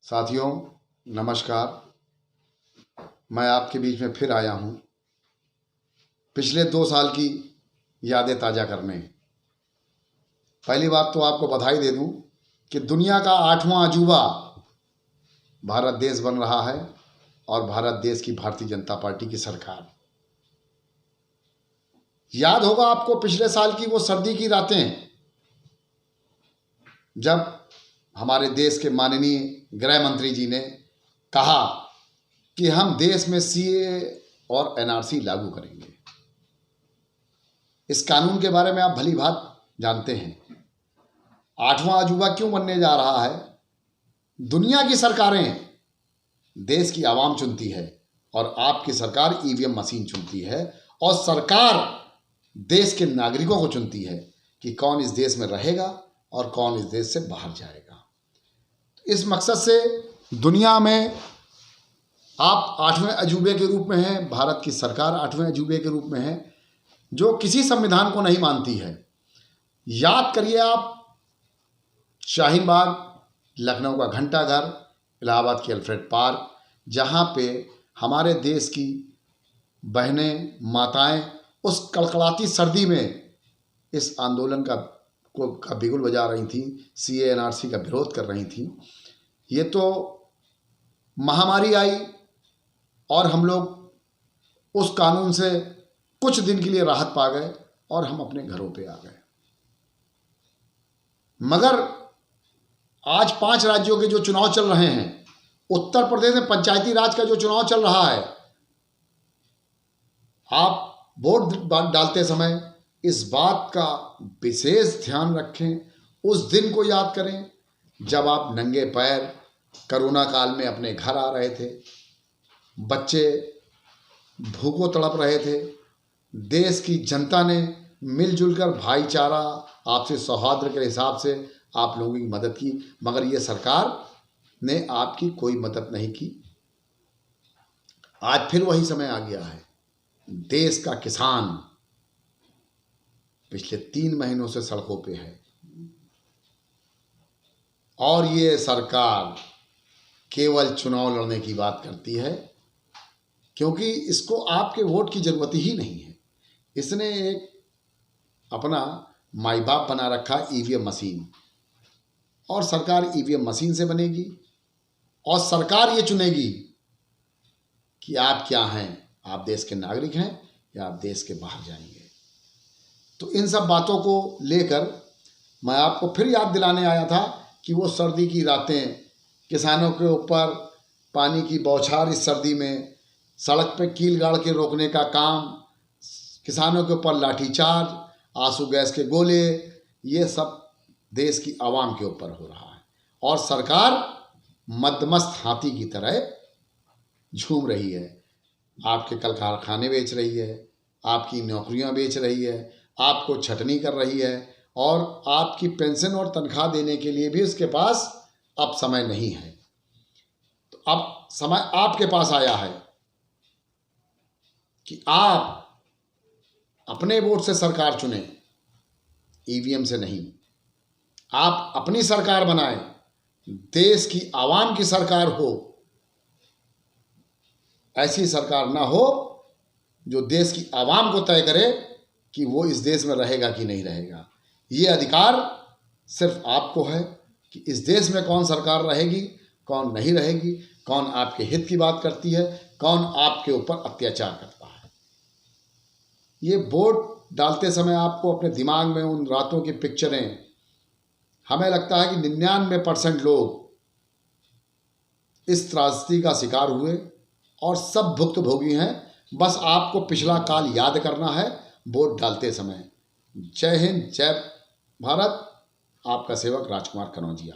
साथियों, नमस्कार। मैं आपके बीच में फिर आया हूँ पिछले 2 साल की यादें ताज़ा करने। पहली बात तो आपको बधाई दे दूँ कि दुनिया का 8वां अजूबा भारत देश बन रहा है और भारत देश की भारतीय जनता पार्टी की सरकार। याद होगा आपको पिछले साल की वो सर्दी की रातें, जब हमारे देश के माननीय गृह मंत्री जी ने कहा कि हम देश में सीए और एनआरसी लागू करेंगे। इस कानून के बारे में आप भली भांति जानते हैं। 8वां अजूबा क्यों बनने जा रहा है? दुनिया की सरकारें देश की आवाम चुनती है और आपकी सरकार ईवीएम मशीन चुनती है, और सरकार देश के नागरिकों को चुनती है कि कौन इस देश में रहेगा और कौन इस देश से बाहर जाएगा। इस मकसद से दुनिया में आप 8वें अजूबे के रूप में हैं, भारत की सरकार 8वें अजूबे के रूप में है, जो किसी संविधान को नहीं मानती है। याद करिए आप, शाहीन बाग, लखनऊ का घंटा घर, इलाहाबाद की अल्फ्रेड पार्क, जहाँ पे हमारे देश की बहनें, माताएं उस कड़कड़ाती सर्दी में इस आंदोलन का बिगुल बजा रही थी, सीए एनआरसी का विरोध कर रही थी। ये तो महामारी आई और हम लोग उस कानून से कुछ दिन के लिए राहत पा गए और हम अपने घरों पे आ गए। मगर आज 5 राज्यों के जो चुनाव चल रहे हैं, उत्तर प्रदेश में पंचायती राज का जो चुनाव चल रहा है, आप वोट डालते समय इस बात का विशेष ध्यान रखें, उस दिन को याद करें जब आप नंगे पैर कोरोना काल में अपने घर आ रहे थे, बच्चे भूखों तड़प रहे थे, देश की जनता ने मिलजुल कर भाईचारा, आपसे सौहार्द के हिसाब से आप लोगों की मदद की, मगर ये सरकार ने आपकी कोई मदद नहीं की। आज फिर वही समय आ गया है। देश का किसान पिछले 3 महीनों से सड़कों पे है और ये सरकार केवल चुनाव लड़ने की बात करती है, क्योंकि इसको आपके वोट की जरूरत ही नहीं है। इसने एक अपना माई बाप बना रखा ईवीएम मशीन, और सरकार ईवीएम मशीन से बनेगी और सरकार ये चुनेगी कि आप क्या हैं, आप देश के नागरिक हैं या आप देश के बाहर जाएंगे। तो इन सब बातों को लेकर मैं आपको फिर याद दिलाने आया था कि वो सर्दी की रातें, किसानों के ऊपर पानी की बौछार इस सर्दी में, सड़क पे कील गाड़ के रोकने का काम, किसानों के ऊपर लाठीचार्ज, आंसू गैस के गोले, ये सब देश की आवाम के ऊपर हो रहा है और सरकार मदमस्त हाथी की तरह झूम रही है। आपके कल कारखाने बेच रही है, आपकी नौकरियां बेच रही है, आपको छटनी कर रही है, और आपकी पेंशन और तनख्वाह देने के लिए भी उसके पास अब समय नहीं है। तो अब समय आपके पास आया है कि आप अपने वोट से सरकार चुनें, ईवीएम से नहीं। आप अपनी सरकार बनाएं, देश की आवाम की सरकार हो। ऐसी सरकार ना हो जो देश की आवाम को तय करे कि वो इस देश में रहेगा कि नहीं रहेगा। ये अधिकार सिर्फ आपको है कि इस देश में कौन सरकार रहेगी, कौन नहीं रहेगी, कौन आपके हित की बात करती है, कौन आपके ऊपर अत्याचार करता है। ये वोट डालते समय आपको अपने दिमाग में उन रातों की पिक्चरें, हमें लगता है कि 99% लोग इस त्रासदी का शिकार हुए और सब भुक्तभोगी हैं। बस आपको पिछला काल याद करना है वोट डालते समय। जय हिंद, जय भारत। आपका सेवक राजकुमार कनौजिया।